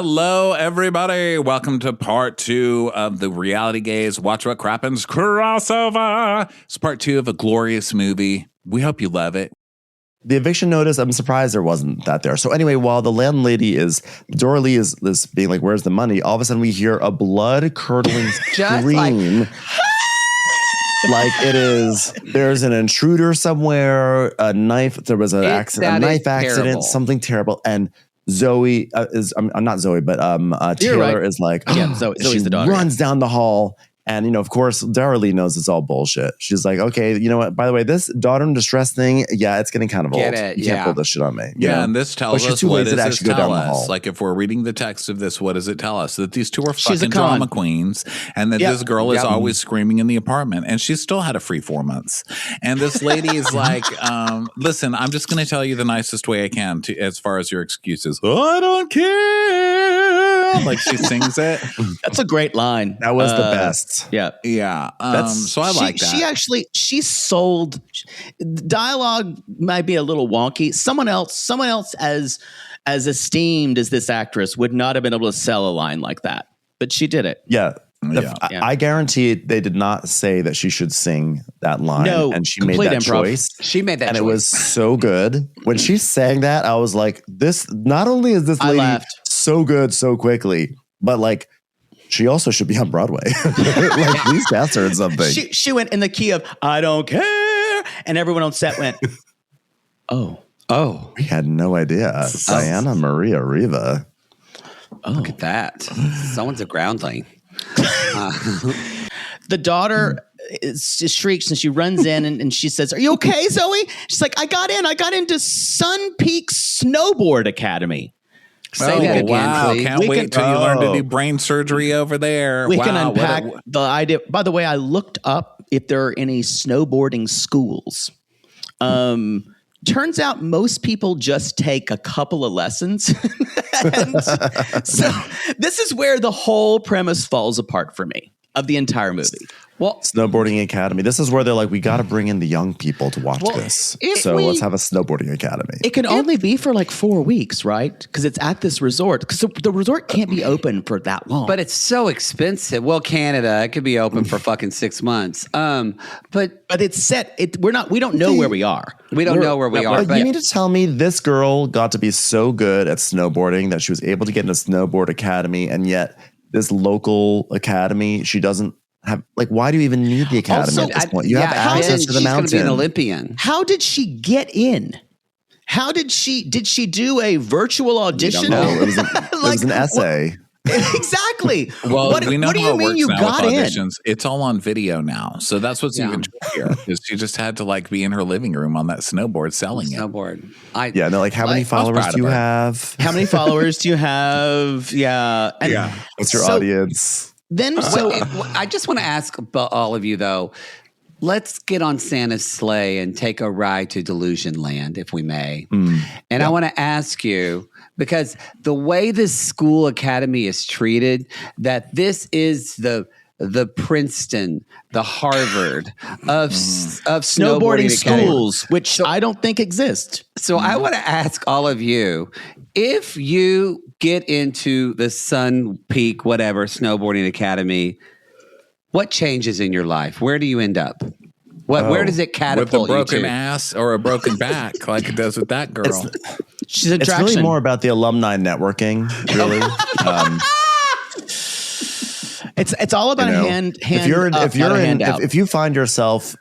Hello, everybody. Welcome to part 2 of the Reality Gaze Watch What Crappens crossover. It's part 2 of a glorious movie. We hope you love it. The eviction notice, I'm surprised there wasn't that there. So anyway, while the landlady Dorley is being like, where's the money? All of a sudden we hear a blood-curdling scream. Like it is, there's an intruder somewhere, a knife, there was an accident, a knife accident, terrible. Something terrible. And Zoe I'm not Zoe, but Taylor is like, Zoe's the daughter. Runs down the hall. And, you know, of course, Darley knows it's all bullshit. She's like, okay, you know what? By the way, this daughter in distress thing, yeah, it's getting kind of old. You can't pull this shit on me. Yeah, and this tells us what does this tell us? Like, if we're reading the text of this, what does it tell us? That these two are fucking drama queens, and that this girl is always screaming in the apartment, and she still had a free 4 months. And this lady is like, listen, I'm just going to tell you the nicest way I can as far as your excuses. I don't care. Like, she sings it. That's a great line. That was the best. Yeah. So I like that. She sold dialogue might be a little wonky. Someone else as esteemed as this actress would not have been able to sell a line like that, but she did it. I guarantee they did not say that she should sing that line. No, and she made that choice. She made that choice. And it was so good. When she sang that, I was like, this, not only is this lady so good so quickly, but like, she also should be on Broadway. Like, please cast her in something. She went in the key of, I don't care. And everyone on set went, oh. We had no idea. Diana Maria Riva. Look at that. Someone's a groundling. The daughter shrieks and she runs in and she says, are you okay, Zoe? She's like, I got into Sun Peak Snowboard Academy. Say that again, please. Can't wait till you learn to do brain surgery over there. We can unpack the idea. By the way, I looked up if there are any snowboarding schools. Turns out most people just take a couple of lessons. And so this is where the whole premise falls apart for me of the entire movie. Well, Snowboarding Academy. This is where they're like, we got to bring in the young people to watch this. So let's have a Snowboarding Academy. It can only be for like 4 weeks, right? Because it's at this resort. Because the resort can't be open for that long. But it's so expensive. Well, Canada, it could be open for fucking 6 months. But it's set. We don't know where we are. We don't know where we are. But you need to tell me this girl got to be so good at snowboarding that she was able to get in a snowboard academy, and yet this local academy, she doesn't have, like, why do you even need the academy at this point? You have access to the mountain. She's going to be an Olympian. How did she get in? Did she do a virtual audition? No, it was an essay. Exactly. Well, we know what do how you it mean works you now got with in? auditions. It's all on video now, so that's what's even trickier. Is she just had to like be in her living room on that snowboard selling it. Like, how many followers do you have? How many followers do you have? Yeah. What's your audience? Then I just want to ask all of you though. Let's get on Santa's sleigh and take a ride to Delusion Land, if we may. And I want to ask you, because the way this school academy is treated, that this is the Princeton, the Harvard of snowboarding schools, which I don't think exist. So I want to ask all of you, if you get into the Sun Peak, whatever, snowboarding academy, what changes in your life? Where do you end up? Where does it catapult you to? With a broken ass or a broken back, like it does with that girl. She's an attraction. It's really more about the alumni networking, really. It's all about if you find yourself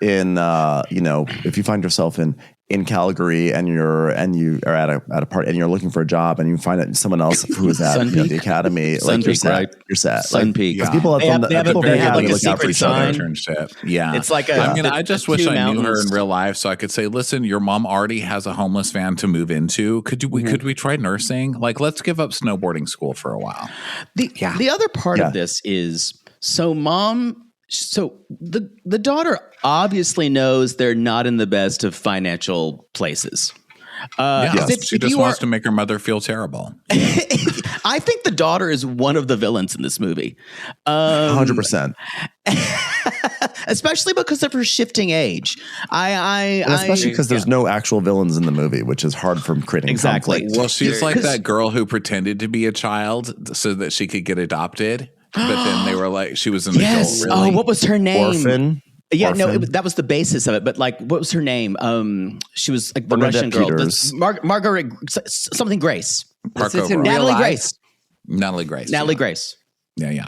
in Calgary and you are at a party and you're looking for a job and you find that someone else who is at the academy, like you're set. You're set. Sun Peak. Because people have like a secret sign. Yeah. It's like I just wish I knew her in real life so I could say, listen, your mom already has a homeless van to move into. Could we try nursing? Like, let's give up snowboarding school for a while. The other part of this is, so the daughter obviously knows they're not in the best of financial places. She just wants to make her mother feel terrible. I think the daughter is one of the villains in this movie. 100%. Especially because of her shifting age. Especially because there's no actual villains in the movie, which is hard from creating conflict. Well, she's like that girl who pretended to be a child so that she could get adopted. But then they were like, she was an adult. Really. Oh, what was her name? Orphan. Yeah, no, that was the basis of it. But like, what was her name? She was like the Russian girl. Margaret something Grace. Natalie Grace. Natalie Grace. Yeah.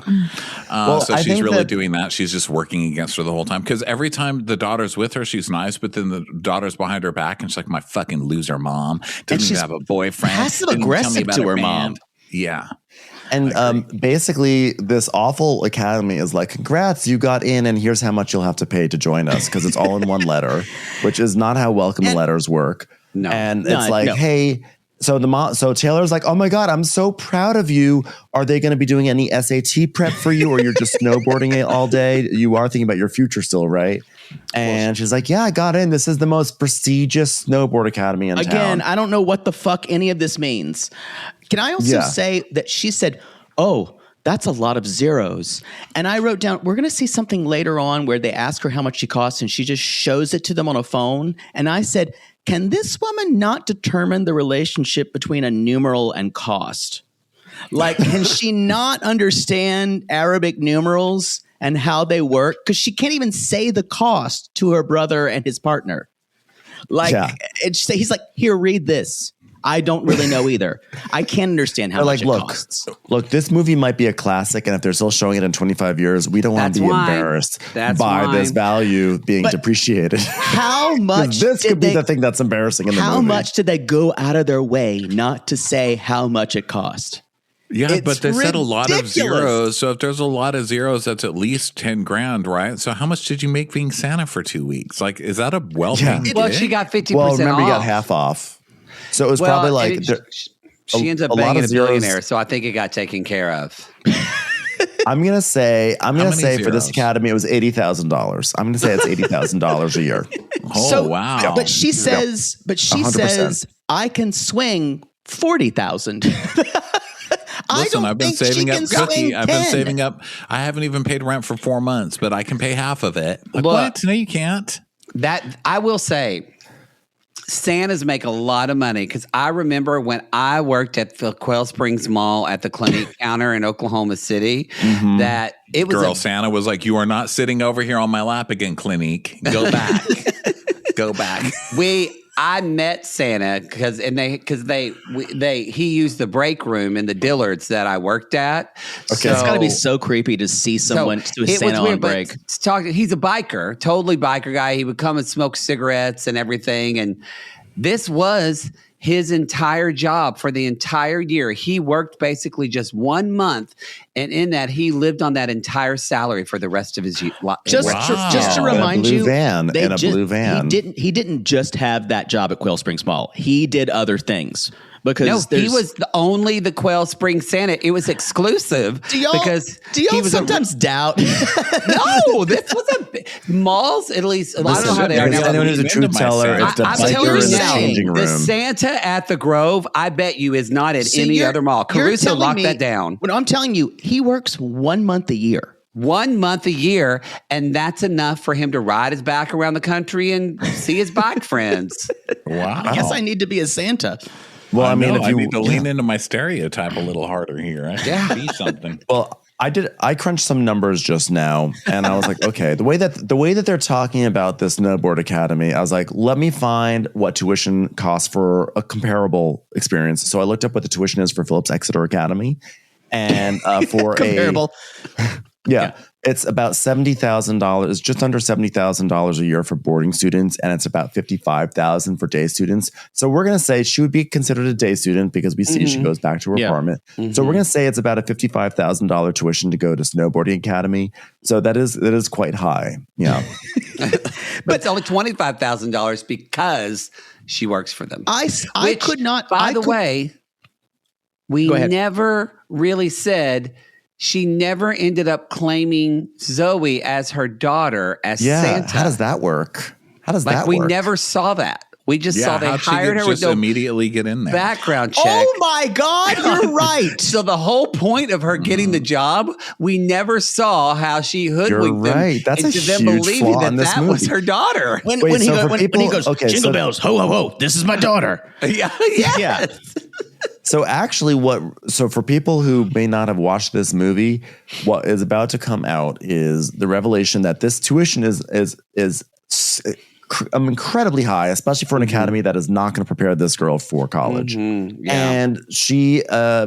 So she's really doing that. She's just working against her the whole time. Because every time the daughter's with her, she's nice. But then the daughter's behind her back and she's like, my fucking loser mom. Doesn't even have a boyfriend. Passive aggressive to her mom. Yeah. And basically, this awful academy is like, congrats, you got in, and here's how much you'll have to pay to join us, because it's all in one letter, which is not how welcome letters work. No. And it's like, hey, so so Taylor's like, oh my God, I'm so proud of you. Are they going to be doing any SAT prep for you, or you're just snowboarding it all day? You are thinking about your future still, right? And she's like, yeah, I got in. This is the most prestigious snowboard academy in town. Again, I don't know what the fuck any of this means. Can I also say that she said, oh, that's a lot of zeros. And I wrote down, we're going to see something later on where they ask her how much she costs and she just shows it to them on a phone. And I said, can this woman not determine the relationship between a numeral and cost? Like, can she not understand Arabic numerals and how they work? Because she can't even say the cost to her brother and his partner. Like, he's like, here, read this. I don't really know either. I can't understand how much it costs. Look, this movie might be a classic, and if they're still showing it in 25 years, we don't want to be embarrassed by this value being depreciated. How much? This could be the thing that's embarrassing in the movie. How much did they go out of their way not to say how much it cost? Yeah, but they said a lot of zeros. So if there's a lot of zeros, that's at least 10 grand, right? So how much did you make being Santa for 2 weeks? Like, is that a well-paying gig? Well, she got 50% Well, remember, off. You got half off. So it was probably like she ends up being a billionaire, so I think it got taken care of. I'm gonna say for this academy it was $80,000. I'm gonna say it's $80,000 a year. Oh wow! But she says, 100%. I can swing 40,000. Listen, I've been saving up, Cookie. I've been saving up. I haven't even paid rent for 4 months, but I can pay half of it. Like, what? No, you can't. That I will say. Santas make a lot of money because I remember when I worked at the Quail Springs Mall at the Clinique counter in Oklahoma City, that it was Santa was like, "You are not sitting over here on my lap again, Clinique. Go back, go back." I met Santa because he used the break room in the Dillards that I worked at. Okay, it's got to be so creepy to see someone to Santa on break. He's a biker, totally biker guy. He would come and smoke cigarettes and everything, and this was his entire job for the entire year. He worked basically just 1 month, and in that he lived on that entire salary for the rest of his life. Just to remind you, in a blue van. He didn't just have that job at Quail Springs Mall. He did other things. Because he was only the Quail Springs Santa. It was exclusive. Do y'all sometimes doubt? No, this was malls. At least I don't know how they are now. Anyone who's a truth teller, it's the biker in the changing room. The Santa at the Grove, I bet you, is not at any other mall. Caruso locked that down. When I'm telling you, he works 1 month a year. 1 month a year, and that's enough for him to ride his back around the country and see his bike friends. Wow. I guess I need to be a Santa. Well, I mean, if you need to lean into my stereotype a little harder here. I can be something. Well, I crunched some numbers just now, and I was like, okay, the way that they're talking about this snowboard academy, I was like, let me find what tuition costs for a comparable experience. So I looked up what the tuition is for Phillips Exeter Academy, and for comparable. Yeah, it's about $70,000, just under $70,000 a year for boarding students, and it's about $55,000 for day students. So we're going to say she would be considered a day student because we see she goes back to her apartment. So we're going to say it's about a $55,000 tuition to go to snowboarding academy. So that is quite high. Yeah, but it's only $25,000 because she works for them. I could not. By the way, we never really said. She never ended up claiming Zoe as her daughter, as Santa. How does that work? How does that work? We never saw that. We just saw they hired her with no immediately get in there. background check. Oh my God, you're right. So the whole point of her getting the job, we never saw how she hoodwinked them That's into a them huge believing flaw in this that was movie. her daughter. When Wait, he so goes, for when he goes, okay, jingle bells, ho, ho, ho, this is my daughter. Yeah. So actually, for people who may not have watched this movie, what is about to come out is the revelation that this tuition is incredibly high, especially for an academy that is not going to prepare this girl for college. And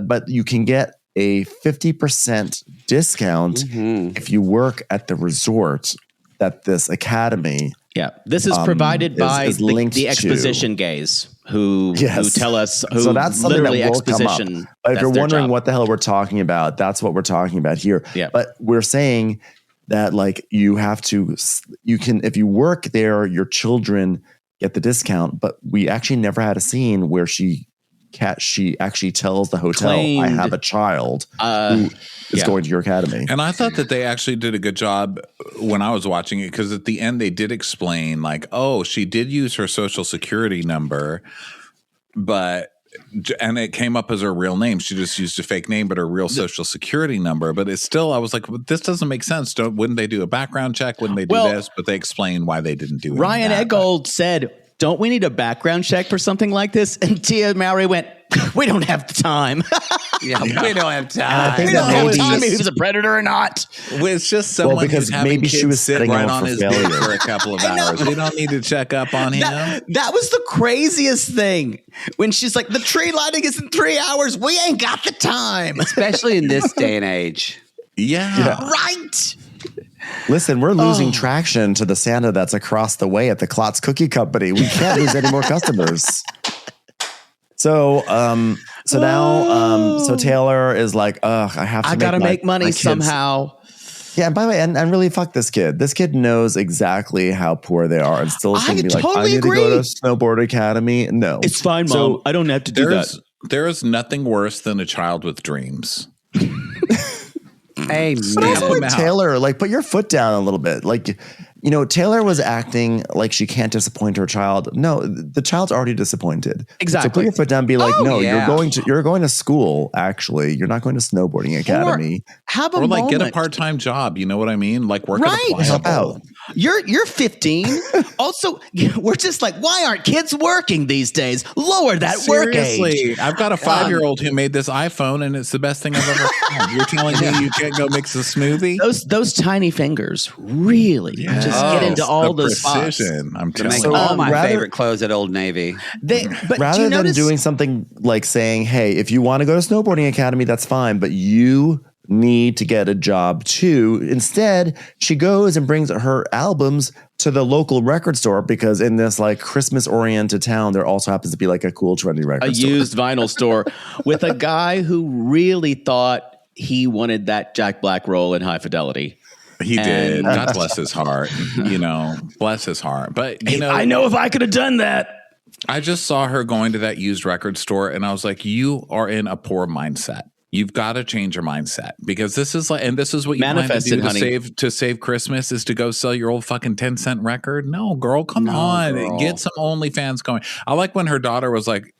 but you can get a 50% discount if you work at the resort that this academy. Yeah, this is provided by is linked the exposition gays who tell us. So that's something that will exposition. come up. But if you're wondering what the hell we're talking about, that's what we're talking about here. Yeah. But we're saying that if you work there, your children get the discount. But we actually never had a scene where she actually tells the hotel, I have a child who is going to your academy. And I thought that they actually did a good job when I was watching it, because at the end they did explain she did use her social security number, and it came up as her real name. She just used a fake name, but her real social security number. But it's still, I was like, this doesn't make sense. Wouldn't they do a background check? Wouldn't they do this? But they explained why they didn't do it. Ryan Eggold said, don't we need a background check for something like this? And Tia Mowry went, we don't have the time. We don't have time. We don't have time if he was a predator or not. It's just someone because who's having maybe kids she was sit sitting right out on for his failure. dick for a couple of hours. We don't need to check up on him. That was the craziest thing. When she's like, the tree lighting is in 3 hours. We ain't got the time. Especially in this day and age. Yeah. Right. Listen, we're losing traction to the Santa that's across the way at the Klotz Cookie Company. We can't lose any more customers. So now Taylor is like, I gotta make money somehow. Yeah, and by the way, and really fuck this kid. This kid knows exactly how poor they are and still is going to be totally like, I need agree. to go to Snowboard Academy. No. It's fine, Mom. I don't have to do that. There is nothing worse than a child with dreams. Amen. But also with Taylor, put your foot down a little bit. Taylor was acting like she can't disappoint her child. No, the child's already disappointed. Exactly. So put your foot down and be like, you're going to school, actually. You're not going to snowboarding academy. Have a moment. Get a part-time job. You know what I mean? Work at a pliable. Help out. You're 15. Also, we're just like, why aren't kids working these days? Lower that work age. I've got a 5-year-old who made this iPhone, and it's the best thing I've ever found. You're telling me you can't go mix a smoothie? Those tiny fingers really just get into all the precision. spots. I'm telling you. you. All my favorite clothes at Old Navy. Rather than doing something like saying, hey, if you want to go to snowboarding academy, that's fine, but you need to get a job too. Instead, she goes and brings her albums to the local record store, because in this Christmas oriented town, there also happens to be a cool, trendy record store. A used vinyl store with a guy who really thought he wanted that Jack Black role in High Fidelity. He did. God bless his heart. Bless his heart. But I know if I could have done that. I just saw her going to that used record store, and I was like, you are in a poor mindset. You've got to change your mindset, because this is what you plan to do to save Christmas is to go sell your old fucking 10-cent record. No, girl, come on. Girl. Get some OnlyFans going. I like when her daughter was like,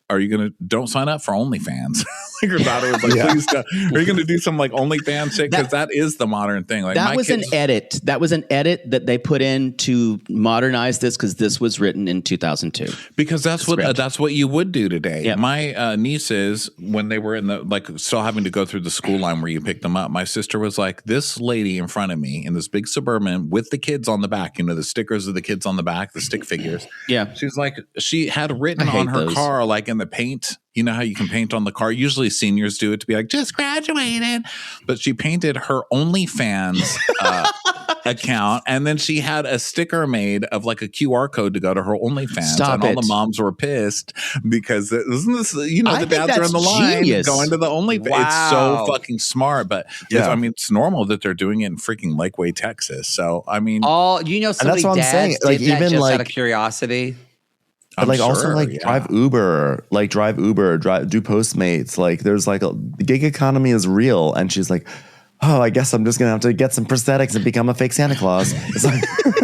don't sign up for OnlyFans. Her daughter was like, please don't. Are you going to do some OnlyFans shit? Because that is the modern thing. That was an edit. That was an edit that they put in to modernize this, because this was written in 2002. Because that's what you would do today. Yep. My nieces, when they were in the still having to go through the school line where you pick them up, my sister was like, this lady in front of me in this big Suburban with the kids on the back, the stickers of the kids on the back, the stick figures. Yeah. She's like, she had written on her car, in the paint. You know how you can paint on the car? Usually seniors do it to be just graduated. But she painted her OnlyFans account, and then she had a sticker made of a QR code to go to her OnlyFans. All the moms were pissed because isn't this, the dads are on the line going to the OnlyFans. Wow. It's so fucking smart. But it's normal that they're doing it in freaking Lakeway, Texas. So, so many dads did that just out of curiosity. But also drive Uber, do Postmates. There's the gig economy is real. And she's like, oh, I guess I'm just gonna have to get some prosthetics and become a fake Santa Claus. It's like,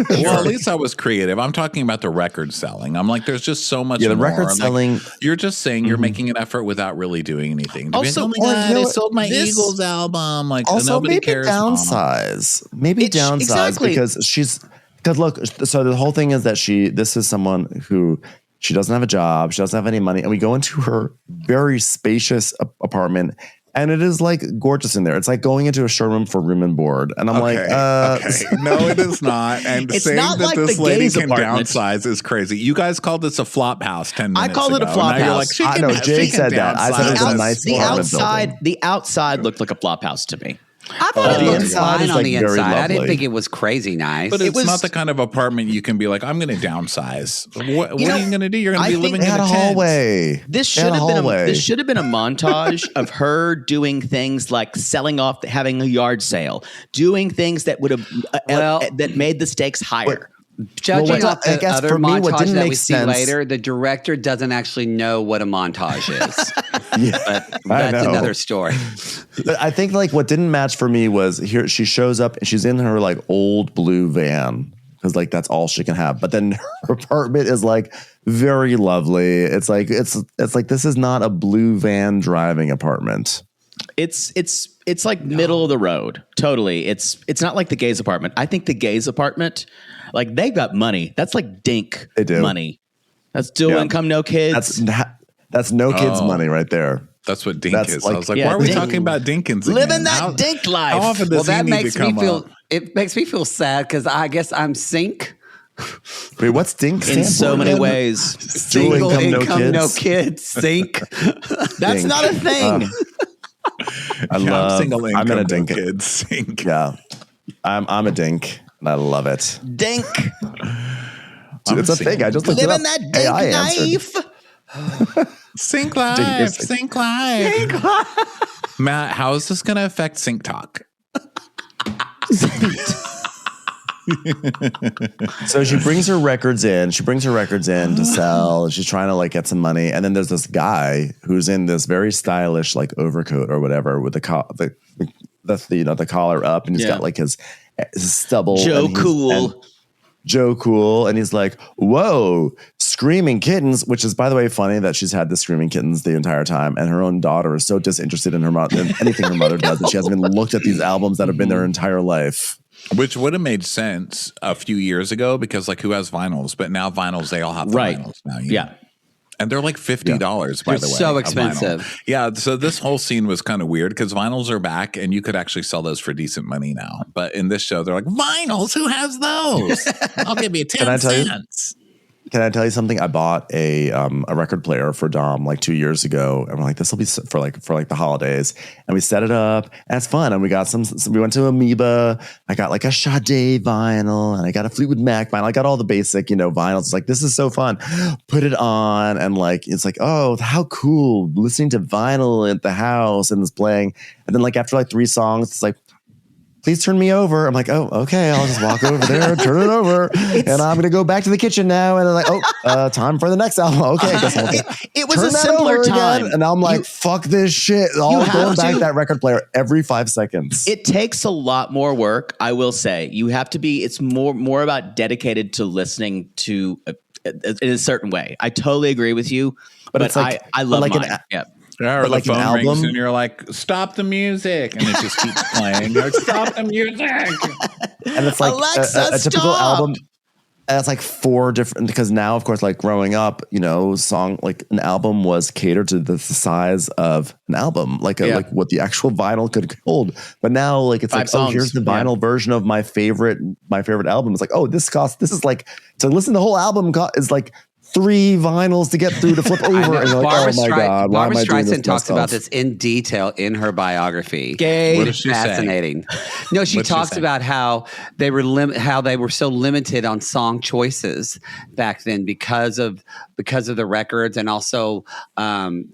well, at least I was creative. I'm talking about the record selling. I'm like, there's just so much. Yeah, the more. record selling. You're just saying you're making an effort without really doing anything. Also, oh my God, I sold my Eagles album. Like, also, nobody maybe cares. Downsize. Maybe downsize exactly. because look. So the whole thing is that this is someone who. She doesn't have a job. She doesn't have any money. And we go into her very spacious apartment. And it is like gorgeous in there. It's like going into a showroom for room and board. And I'm okay. No, it is not. And it's saying not that like this the lady gays can apartment. downsize is crazy. You guys called this a flop house 10 minutes I called ago. it a flop house. Like, I know, Jake said that. I said it was a nice the outside looked like a flop house to me. I thought it looked fine on like the very inside. I didn't lovely. think it was crazy nice. But it's not the kind of apartment you can be like, I'm going to downsize. What are you going to do? You're going to be living in a hallway. This should have been a montage of her doing things like selling off, having a yard sale, doing things that would have that made the stakes higher. Judging off the other montage that we see sense. later, the director doesn't actually know what a montage is. Yeah, but that's another story. But I think like what didn't match for me was here she shows up and she's in her like old blue van because like that's all she can have. But then her apartment is like very lovely. It's like it's like this is not a blue van driving apartment. It's like middle of the road. Totally. It's not like the gays apartment. I think the gays apartment, like they got money. That's like dink money. That's dual income, no kids. That's no kids money right there. That's what dink is. Like, I was like, why are we talking about dinkins again? Living that dink life. How often does that he need makes to come me feel. up? It makes me feel sad because I guess I'm sink. Wait, what's dink in so many ways? Single income, no kids. Sink. That's not a thing. I'm single income, I'm in a dink. No kids. Sink. Yeah, I'm a dink, and I love it. Dink. It's a thing. I just looked living that dink life. Sink life. Sink life. Matt, how is this going to affect Sink Talk? So she brings her records in. She brings her records in to sell. She's trying to like get some money. And then there's this guy who's in this very stylish like overcoat or whatever with the collar up, and he's got like his stubble. Joe Cool. And he's like, whoa, screaming kittens, which is, by the way, funny that she's had the screaming kittens the entire time. And her own daughter is so disinterested in her mother, in anything her mother does. And she hasn't even looked at these albums that have been their entire life. Which would have made sense a few years ago because like who has vinyls? But now vinyls, they all have the vinyls now. Yeah. And they're like $50, by the way. So expensive. Yeah. So this whole scene was kind of weird because vinyls are back and you could actually sell those for decent money now. But in this show, they're like, vinyls? Who has those? I'll give you 10 cents. Can I tell you something? I bought a record player for Dom like 2 years ago, and we're like, this will be for the holidays. And we set it up, and it's fun. And we got we went to Amoeba. I got like a Sade vinyl, and I got a Fleetwood Mac vinyl. I got all the basic, vinyls. It's like, this is so fun. Put it on, and like it's like, oh, how cool! Listening to vinyl at the house and it's playing. And then like after like 3 songs, it's like, please turn me over. I'm like, oh, okay. I'll just walk over there, turn it over. And I'm going to go back to the kitchen now. And I'm like, time for the next album. Okay. I guess I'll it was a simpler time. Again. And I'm like, fuck this shit. I'll go back that record player every 5 seconds. It takes a lot more work, I will say. You have to be, it's more about dedicated to listening to in a certain way. I totally agree with you. But it's like, I love like mine. Yeah, or the phone rings and you're like, stop the music. And it just keeps playing. You're like, stop the music. And it's like Alexa, a typical album. And it's like 4 different, because now, of course, like growing up, like an album was catered to the size of an album, like what the actual vinyl could hold. But now like, it's 5 like, songs. Oh, here's the vinyl version of my favorite album. It's like, oh, this is like, to listen to the whole album is like 3 vinyls to get through to flip over. And you're like, oh my God, why am I doing this Streisand talks about this in detail in her biography. It's fascinating. No, she talks about how they were so limited on song choices back then because of the records, and also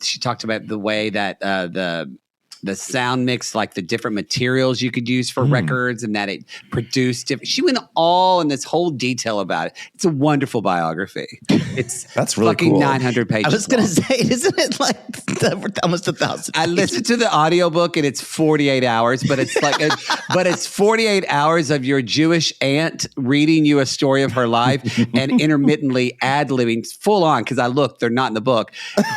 she talked about the way that the sound mix, like the different materials you could use for records, and that it produced different. She went all in this whole detail about it. It's a wonderful biography. That's really fucking cool. 900 pages. I was going to say, isn't it like almost 1,000? I listened to the audiobook and it's 48 hours, but it's like, but it's 48 hours of your Jewish aunt reading you a story of her life and intermittently ad-libbing full on. Cause I looked, they're not in the book.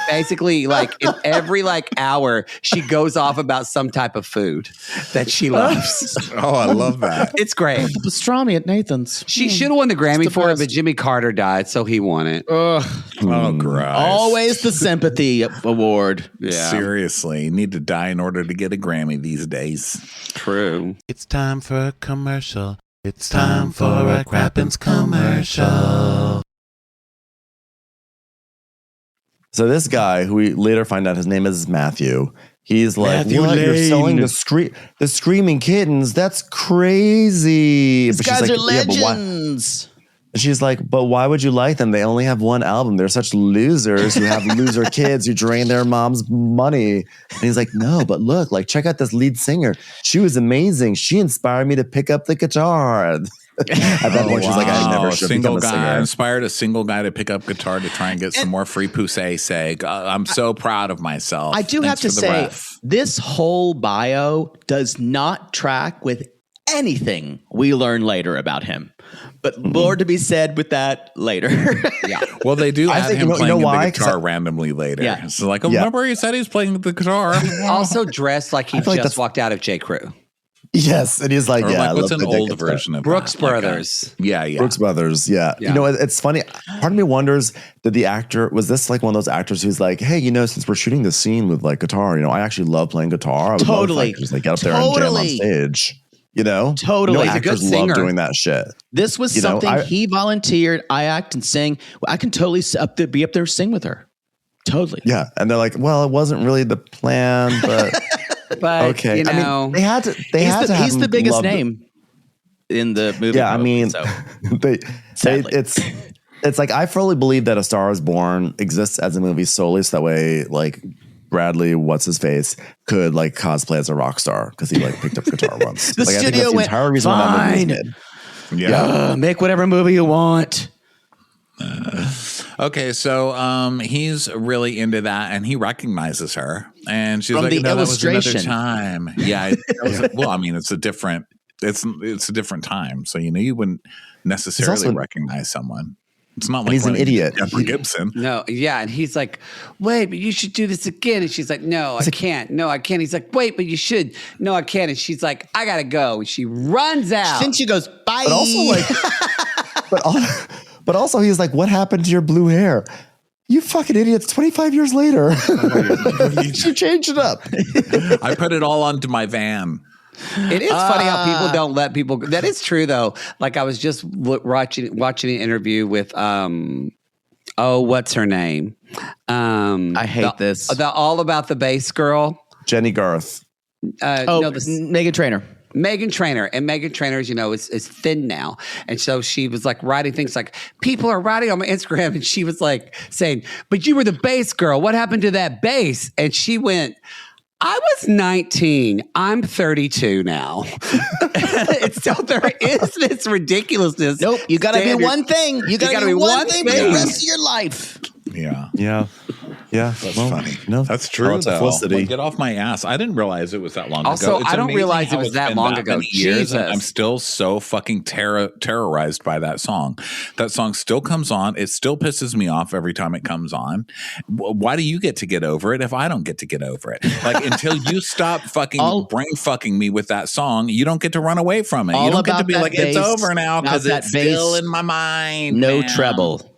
Basically, like in every like hour, she goes off about some type of food that she loves. Oh, I love that. It's great. Pastrami at Nathan's. She should have won the Grammy for it, but Jimmy Carter died, so he won it. Oh, gross. Always the sympathy award. Yeah. Seriously, you need to die in order to get a Grammy these days. True. It's time for a commercial. It's time for a Crappens commercial. So this guy, who we later find out his name is Matthew, he's like, Matthew what? You're Lane. selling the screaming kittens? That's crazy. These But she's guys like, are "Yeah, but why-" legends. She's like, but why would you like them? They only have one album. They're such losers who have loser kids who drain their mom's money. And he's like, no, but look, like, check out this lead singer. She was amazing. She inspired me to pick up the guitar. At that point, she's like, I never should become a singer. Inspired a single guy to pick up guitar to try and get some more free poussey seg. I'm so proud of myself. I do have to say, this whole bio does not track with anything we learn later about him. But more to be said with that later. Yeah. Well, they do have him playing why? the guitar randomly later. Yeah. So like, remember he said he's playing the guitar. Also dressed like he feel like just walked out of J. Crew. Yes, and he's like, Or yeah. like, what's I love an the old Dickens version of Brooks that? Like Brothers. yeah. Brooks Brothers, yeah. Yeah. You know, it's funny. Part of me wonders, did the actor, was this like one of those actors who's like, hey, you know, since we're shooting this scene with like guitar, you know, I actually love playing guitar. I would love if I could just like get up there and jam on stage. You know? Totally. You know, He's a actors good love singer. doing that shit. This was You know, something he volunteered. I act and sing. Well, I can totally be up there and sing with her. Totally. Yeah. And they're like, well, it wasn't really the plan, but But, okay. you know. I mean, they had to have He's him the biggest love it. name in the movie. Yeah, I mean, so. they it's like I fully believe that A Star Is Born exists as a movie solely so that way, like Bradley, what's his face, could like cosplay as a rock star because he like picked up guitar once. The like, studio went, entire reason why that movie was fine. made. Yeah. Make whatever movie you want. Okay, so he's really into that, and he recognizes her, and she's From like, the "No, that was another illustration. time." Yeah, well, I mean, it's a different time, so you know you wouldn't necessarily also- recognize someone. It's not like he's an running idiot. Jeffrey Gibson. No, yeah. And he's like, wait, but you should do this again. And she's like, no, I can't. No, I can't. He's like, wait, but you should. No, I can't. And she's like, I got to go. And she runs out. Then she goes, bye. But also like, but also he's like, what happened to your blue hair? You fucking idiots! 25 years later, you changed it up. I put it all onto my van. It is funny how people don't let people. That is true though. Like I was just watching an interview with what's her name? I hate this. The All About the Bass girl. Jenny Garth. Megan Trainor. Megan Trainor, and Megan Trainor, as you know, is thin now. And so she was like writing things like, people are writing on my Instagram. And she was like saying, but you were the bass girl. What happened to that bass? And she went, I was 19. I'm 32 now. And so there is this ridiculousness. Nope. You got to be one thing. You got to be one thing for the rest of your life. Yeah. That's funny. No, that's true. It's Though. a Felicity. Like, get off my ass! I didn't realize it was that long Also, ago. It's I don't amazing realize how it was it's that been long ago. many years, and Jesus. I'm still so fucking terrorized by that song. That song still comes on. It still pisses me off every time it comes on. Why do you get to get over it if I don't get to get over it? Like until you stop fucking brain fucking me with that song, you don't get to run away from it. You don't get to be like, it's over now because it's still in my mind. No man. treble.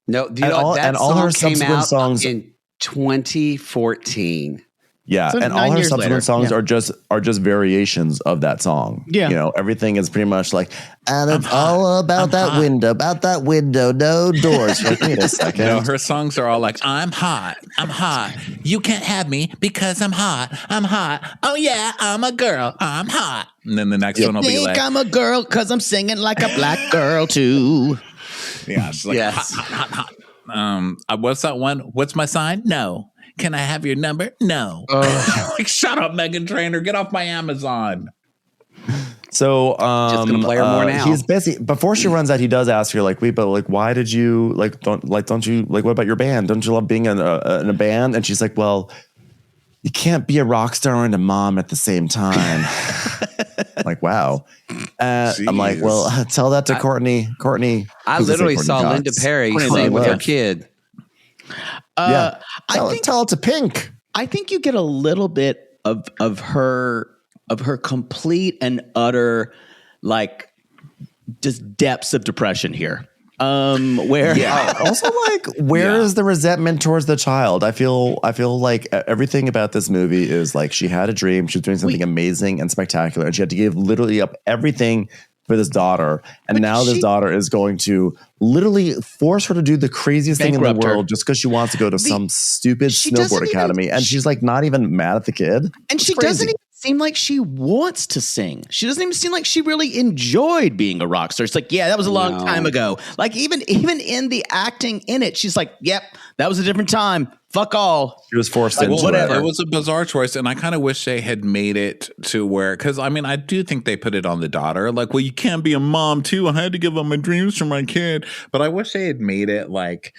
No, you know, that all her song came subsequent out songs in 2014. Yeah, So and 9 all her years subsequent later. songs Yeah. are just variations of that song. Yeah. You know, everything is pretty much like, and it's all about that window, no doors. Like, wait a second. No, her songs are all like, I'm hot. You can't have me because I'm hot. Oh yeah, I'm a girl. I'm hot. And then the next one will be like, I'm a girl because I'm singing like a black girl too. yeah, it's like Yes. hot. What's that one? What's my sign? No. can I have your number? No. Like, shut up, Meghan Trainor. Get off my Amazon. So just gonna play her more now. He's busy. Before she runs out, he does ask her, like, wait, but like, why did you don't you like, what about your band? Don't you love being in a band? And she's like, well, you can't be a rock star and a mom at the same time. Like, wow. I'm like, well, tell that to Courtney. I literally saw Cox. Linda Perry sing with her kid. Tell it to Pink. I think you get a little bit of her complete and utter, like, just depths of depression here. Also, like, where is the resentment towards the child? I feel like everything about this movie is like, she had a dream, she was doing something amazing and spectacular, and she had to give literally up everything for this daughter, and now this daughter is going to literally force her to do the craziest thing in the world just because she wants to go to some stupid snowboard academy, and she's like not even mad at the kid, and she doesn't even seem like she wants to sing. She doesn't even seem like she really enjoyed being a rock star. It's like, yeah, that was a long time ago. Like, even in the acting in it, she's like, yep, that was a different time. Fuck all. She was forced into whatever. It was a bizarre choice, and I kind of wish they had made it to where, because I mean, I do think they put it on the daughter. Like, well, you can't be a mom too. I had to give up my dreams for my kid. But I wish they had made it like,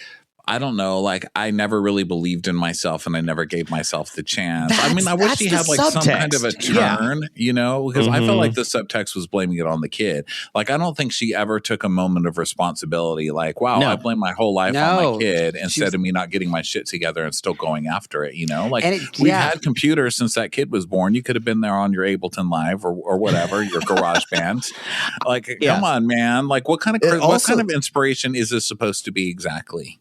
I don't know, like, I never really believed in myself, and I never gave myself the chance. I mean, I wish she had like some kind of a turn, you know, because I felt like the subtext was blaming it on the kid. Like, I don't think she ever took a moment of responsibility. Like, wow, I blame my whole life on my kid instead of me not getting my shit together and still going after it, you know? Like, we've had computers since that kid was born. You could have been there on your Ableton Live or whatever, your garage band. Like, come on, man. Like, what kind of inspiration is this supposed to be exactly?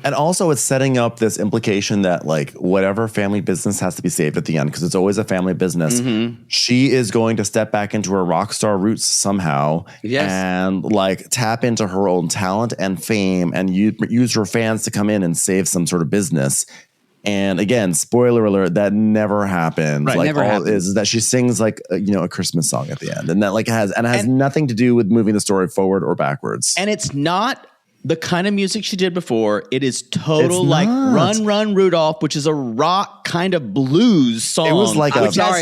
And also, it's setting up this implication that, like, whatever family business has to be saved at the end, because it's always a family business. She is going to step back into her rock star roots somehow, and like tap into her own talent and fame, and use her fans to come in and save some sort of business. And again, spoiler alert, that never happens. Right, like, never all is that she sings like a Christmas song at the end, and that like has nothing to do with moving the story forward or backwards. And it's not the kind of music she did before. It is total like Run Run Rudolph, which is a rock kind of blues song. It was like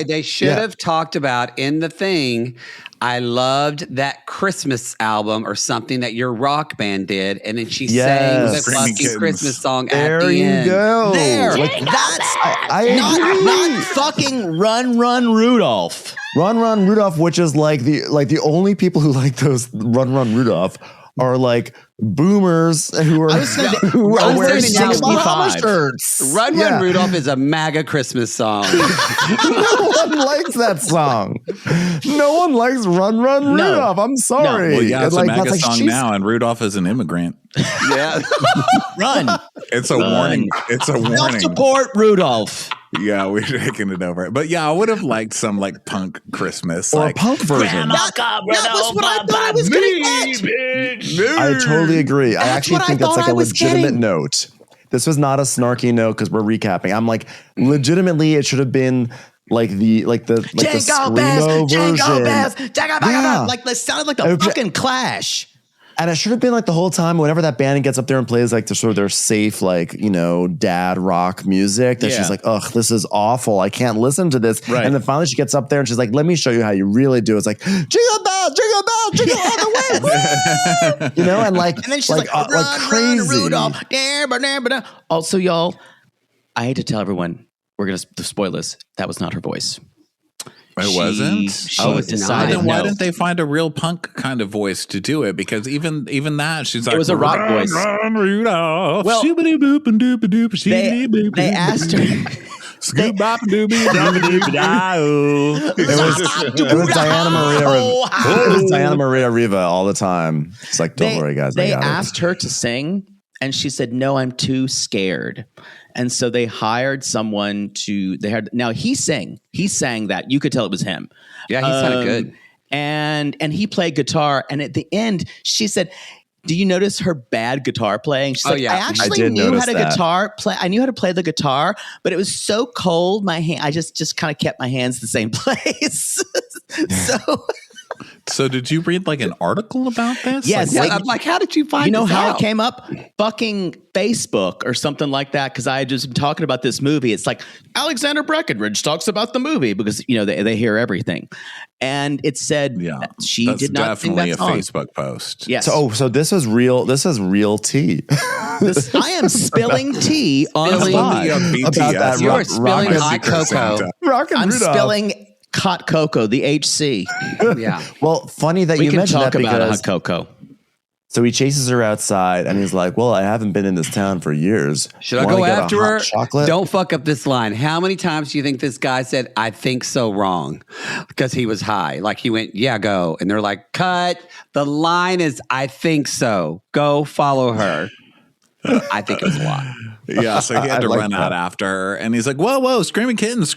they should have talked about in the thing. I loved that Christmas album or something that your rock band did, and then she sang the fucking Christmas song at the end. Go. There, like, that's not fucking Run Run Rudolph. Run Run Rudolph, which is like the only people who like those Run Run Rudolph are like boomers who are wearing 65 shirts. Run Run Rudolph is a MAGA Christmas song. No one likes that song. No one likes Run Run Rudolph. I'm sorry. No. Well, yeah, it's a MAGA song now, and Rudolph is an immigrant. Yeah. Run. It's a warning. It's a warning. Self-support Rudolph. Yeah, we're taking it over. But yeah, I would have liked some like punk Christmas. Or like, a punk version. That was what I thought I was going to get. I totally agree. I actually think that's like a legitimate note. This was not a snarky note because we're recapping. I'm like, legitimately, it should have been like the Screamo version. Jingle bells. Like, it sounded like the fucking Clash. And it should have been like the whole time, whenever that band gets up there and plays like their safe, like, dad rock music, that she's like, ugh, this is awful. I can't listen to this. Right. And then finally she gets up there and she's like, let me show you how you really do it. It's like, jingle bell, jingle all the way. And like, and then she's like crazy. Run, Rudolph. Also, y'all, I hate to tell everyone, we're going to spoil this. That was not her voice. It wasn't? She decided. Then why didn't they find a real punk kind of voice to do it? Because even that, she's like, it was a rock voice. Rudolph. Well, they asked her. It was Diana Maria. It was Diana Maria Riva all the time. It's like, don't worry, guys. They asked her to sing, and she said, "No, I'm too scared." And so they hired someone now he sang that. You could tell it was him. Yeah, he sounded good. And he played guitar. And at the end, she said, do you notice her bad guitar playing? She's I actually knew how to guitar play. I knew how to play the guitar, but it was so cold. My hand, I just kind of kept my hands the same place. So So did you read like an article about this? Yes. I'm like, how did you find You know this how out? it came up? Fucking Facebook or something like that. Because I had just been talking about this movie. It's like Alexander Breckenridge talks about the movie because they hear everything. And it said she did not think definitely that a song. Facebook post. Yes. So this is real. This is real tea. I am spilling tea on the spot. About that You are rock spilling hot cocoa. I'm spilling hot cocoa, the HC. Yeah. Well, funny that We you can mentioned talk that about because hot cocoa. so he chases her outside and he's like, "Well, I haven't been in this town for years. Should I Wanna go get a after hot her? Chocolate? Don't fuck up this line. How many times do you think this guy said, "I think so" wrong? Because he was high. Like he went, "Yeah, go." And they're like, "Cut." The line is, "I think so. Go follow her." I think it was a lot. Yeah, so he had to run out after her. And he's like, whoa, screaming kittens.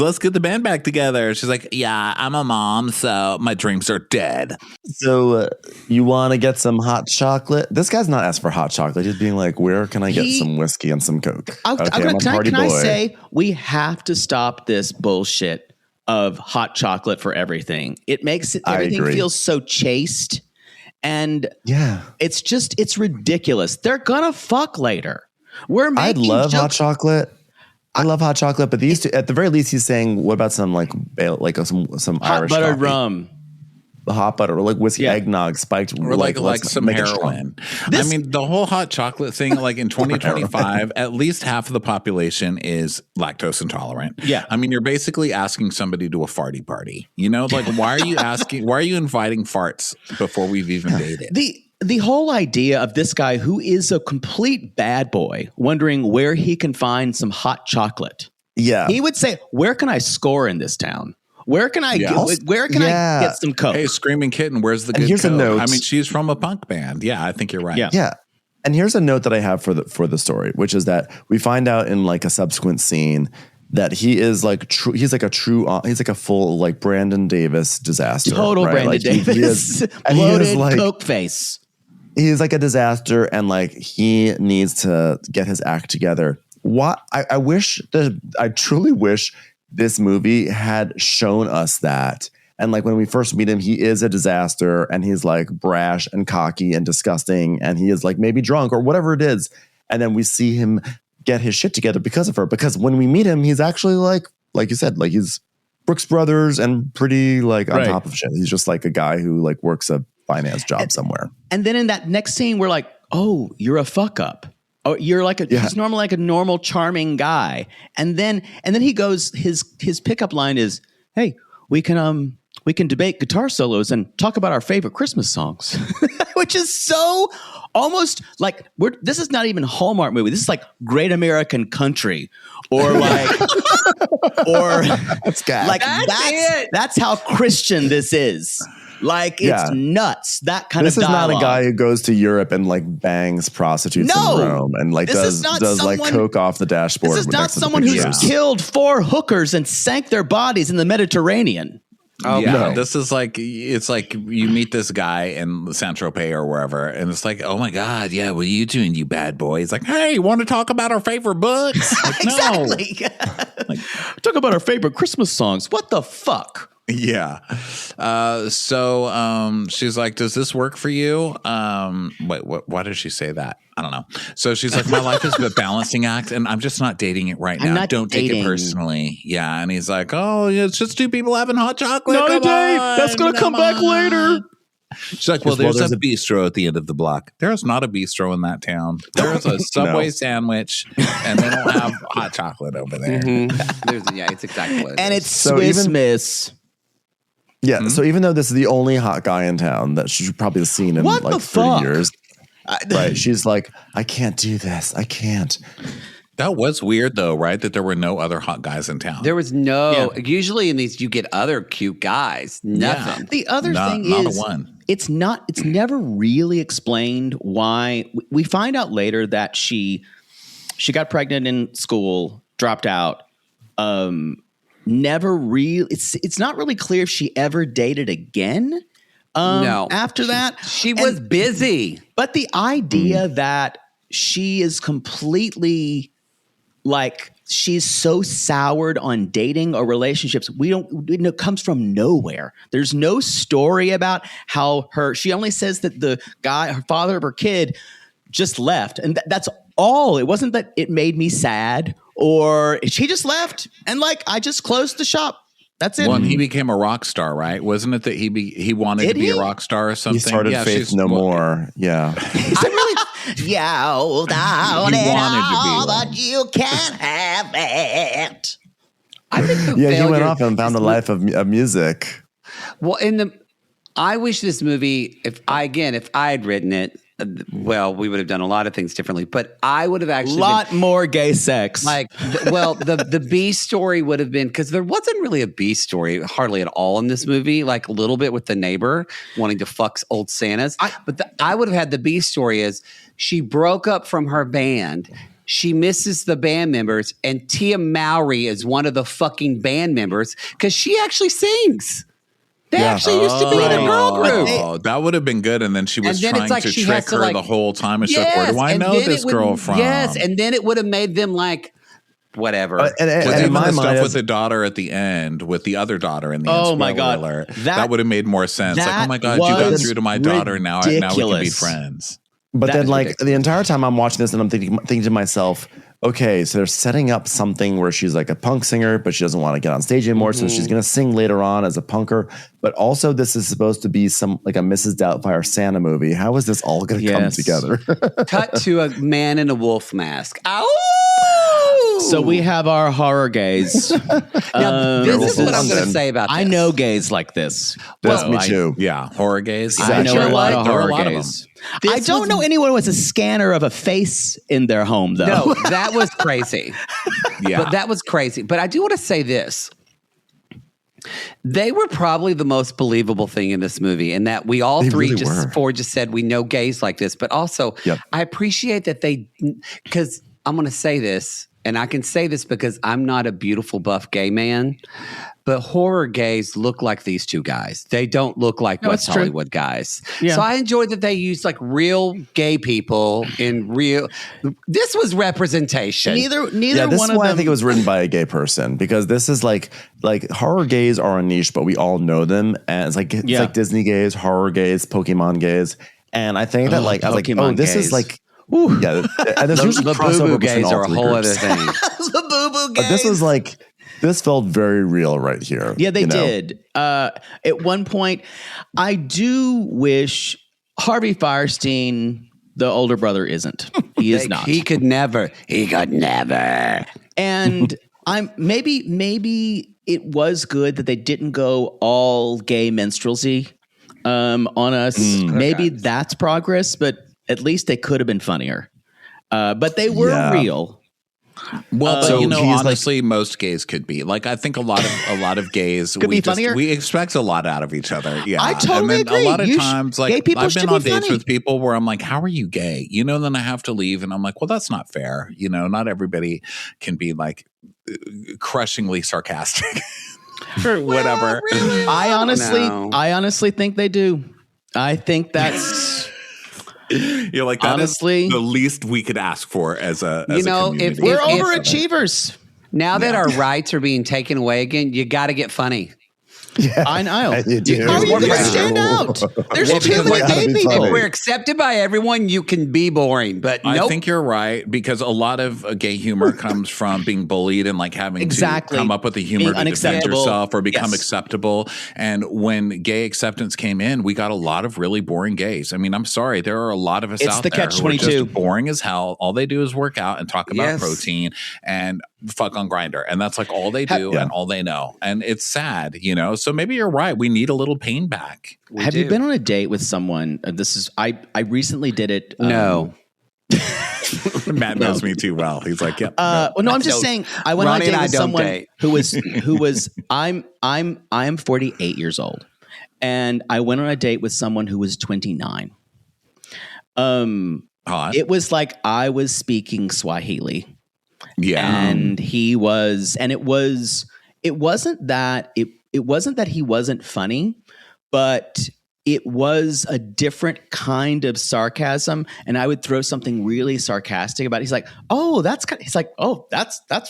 Let's get the band back together. She's like, yeah, I'm a mom, so my dreams are dead. So you want to get some hot chocolate? This guy's not asking for hot chocolate. He's being like, where can I get some whiskey and some Coke? Can I say, we have to stop this bullshit of hot chocolate for everything. It makes everything feel so chaste. And it's ridiculous. They're gonna fuck later. I love hot chocolate. I love hot chocolate, but these two, at the very least, he's saying, what about some some hot Irish buttered coffee? rum? Hot butter or like whiskey eggnog spiked or like some heroin. I mean, the whole hot chocolate thing, like in 2025, at least half of the population is lactose intolerant. Yeah. I mean, you're basically asking somebody to a farty party. Like, why are you inviting farts before we've even dated? The whole idea of this guy who is a complete bad boy wondering where he can find some hot chocolate. Yeah. He would say, where can I score in this town? Where can I get some Coke? Hey, Screaming Kitten, where's the good here's Coke? a note. I mean, she's from a punk band. Yeah, I think you're right. Yeah. And here's a note that I have for the story, which is that we find out in like a subsequent scene that he is like he's like a full like Brandon Davis disaster. Total right? Brandon like Davis. Bloated Coke face. He's like a disaster and like he needs to get his act together. I truly wish this movie had shown us that. And like when we first meet him, he is a disaster and he's like brash and cocky and disgusting. And he is like maybe drunk or whatever it is. And then we see him get his shit together because of her. Because when we meet him, he's actually like you said, like he's Brooks Brothers and pretty like on top of shit. He's just like a guy who like works a finance job somewhere. And then in that next scene, we're like, oh, you're a fuck up. Oh, you're like he's normally like a normal, charming guy. And then he goes, his pickup line is, hey, we can debate guitar solos and talk about our favorite Christmas songs, which is so almost like this is not even Hallmark movie. This is like Great American Country or like, or that's how Christian this is. Like it's nuts. That kind of dialogue. This is not a guy who goes to Europe and like bangs prostitutes in Rome and like does like coke off the dashboard. This is not someone who's killed 4 hookers and sank their bodies in the Mediterranean. Oh yeah, no. This is like it's like you meet this guy in Saint-Tropez or wherever, and it's like, oh my god, yeah, what are you doing, you bad boy? He's like, hey, you want to talk about our favorite books? Like, exactly. Like, talk about our favorite Christmas songs. What the fuck? Yeah. So she's like, does this work for you? Wait, why did she say that? I don't know. So she's like, my life is a balancing act and I'm just not dating it right now. Don't take it personally. Yeah. And he's like, oh, it's just 2 people having hot chocolate. Not a date. That's going to come back later. She's like, well, there's a bistro at the end of the block. There's not a bistro in that town. There's a Subway sandwich, and they don't have hot chocolate over there. Mm-hmm. It's exactly what it is. And it's Swiss Miss. Yeah, so even though this is the only hot guy in town that she's probably seen in like 3 years, right? She's like, I can't do this. I can't. That was weird though, right? That there were no other hot guys in town. There was no. Yeah. Usually in these, you get other cute guys. Nothing. Yeah. The other thing is, it's never really explained why. We find out later that she got pregnant in school, dropped out. Never really. It's not really clear if she ever dated again. No. After that, she was busy. But the idea that she is completely like she's so soured on dating or relationships. It comes from nowhere. There's no story about how she only says that the guy, her father of her kid, just left. And that's all. It wasn't that it made me sad or she just left and like, I just closed the shop. That's it. Well, and he became a rock star, right? Wasn't it that he wanted to be a rock star or something? He started Faith No More. Yeah. I really, yeah, hold on, he wanted to be, but you can't have it. I think he went off and found a life of music. Well, I wish this movie, if I had written it, well, we would have done a lot of things differently, but I would have actually a lot more gay sex. Like, the B story would have been, because there wasn't really a B story hardly at all in this movie, like a little bit with the neighbor wanting to fuck old Santas. I would have had the B story is she broke up from her band. She misses the band members, and Tia Mowry is one of the fucking band members because she actually sings. They actually used to be in a girl group. Oh, that would have been good. And then she was trying to trick her the whole time. And she's like, where do I know this girl from? Yes, and then it would have made them like, whatever. And even the stuff with the daughter at the end, with the other daughter in the end. Oh my God. That would have made more sense. Like, oh my God, you got through to my daughter. Now we can be friends. But then like the entire time I'm watching this and I'm thinking to myself, okay, so they're setting up something where she's like a punk singer, but she doesn't want to get on stage anymore. So she's going to sing later on as a punker. But also this is supposed to be some like a Mrs. Doubtfire Santa movie. How is this all going to come together? Cut to a man in a wolf mask. Ow! So we have our horror gays. Now, this is what I'm going to say about this. I know gays like this. That's me too. Yeah, horror gays. I know a lot of horror gays. I don't know anyone who has a scanner of a face in their home, though. No, that was crazy. But that was crazy. But I do want to say this. They were probably the most believable thing in this movie, in that we all three just said we know gays like this. But also, I appreciate that because I'm going to say this, and I can say this because I'm not a beautiful buff gay man, but horror gays look like these two guys. They don't look like West Hollywood guys. Yeah. So I enjoyed that they used like real gay people in real. This was representation. Neither this one is of them. I think it was written by a gay person, because this is like horror gays are a niche, but we all know them, and it's like Disney gays, horror gays, Pokemon gays, and I think that I was like, oh, this is like. Ooh. Yeah, and there's usually the boo-boo gays are a whole other thing. The boo-boo gays. But this was like, this felt very real right here. Yeah, they did. At one point, I do wish Harvey Fierstein, the older brother, isn't. He is not. He could never. And maybe it was good that they didn't go all gay minstrelsy on us. Maybe that's progress, but at least they could have been funnier. But they were real. Well, but honestly, most gays could be. Like, I think a lot of gays could be funnier. We expect a lot out of each other. Yeah, I totally agree. A lot of times, like, gay people I've been on dates funny. with people where I'm like, "How are you gay?" Then I have to leave, and I'm like, "Well, that's not fair." Not everybody can be like crushingly sarcastic or whatever. Really? I honestly think they do. I think that's. You're like, that honestly, is the least we could ask for as a community. If we're overachievers. Now that our rights are being taken away again, you got to get funny. Yeah, I know. How are you going to stand out? There's too many gay people. If we're accepted by everyone, you can be boring. But I think you're right, because a lot of gay humor comes from being bullied and like having to come up with the humor to defend yourself or become acceptable. And when gay acceptance came in, we got a lot of really boring gays. I mean, I'm sorry, there are a lot of us out there who are just boring as hell. All they do is work out and talk about protein and fuck on Grindr, and that's like all they do and all they know, and it's sad, So maybe you're right. We need a little pain back. Have you been on a date with someone? I recently did it. No. Matt knows me too well. He's like, "Yep." Well, no, I'm just saying. I went on a date with someone who was. I'm 48 years old, and I went on a date with someone who was 29. It was like I was speaking Swahili. Yeah. And he was, and it wasn't that he wasn't funny, but it was a different kind of sarcasm, and I would throw something really sarcastic about it. He's like, "Oh, that's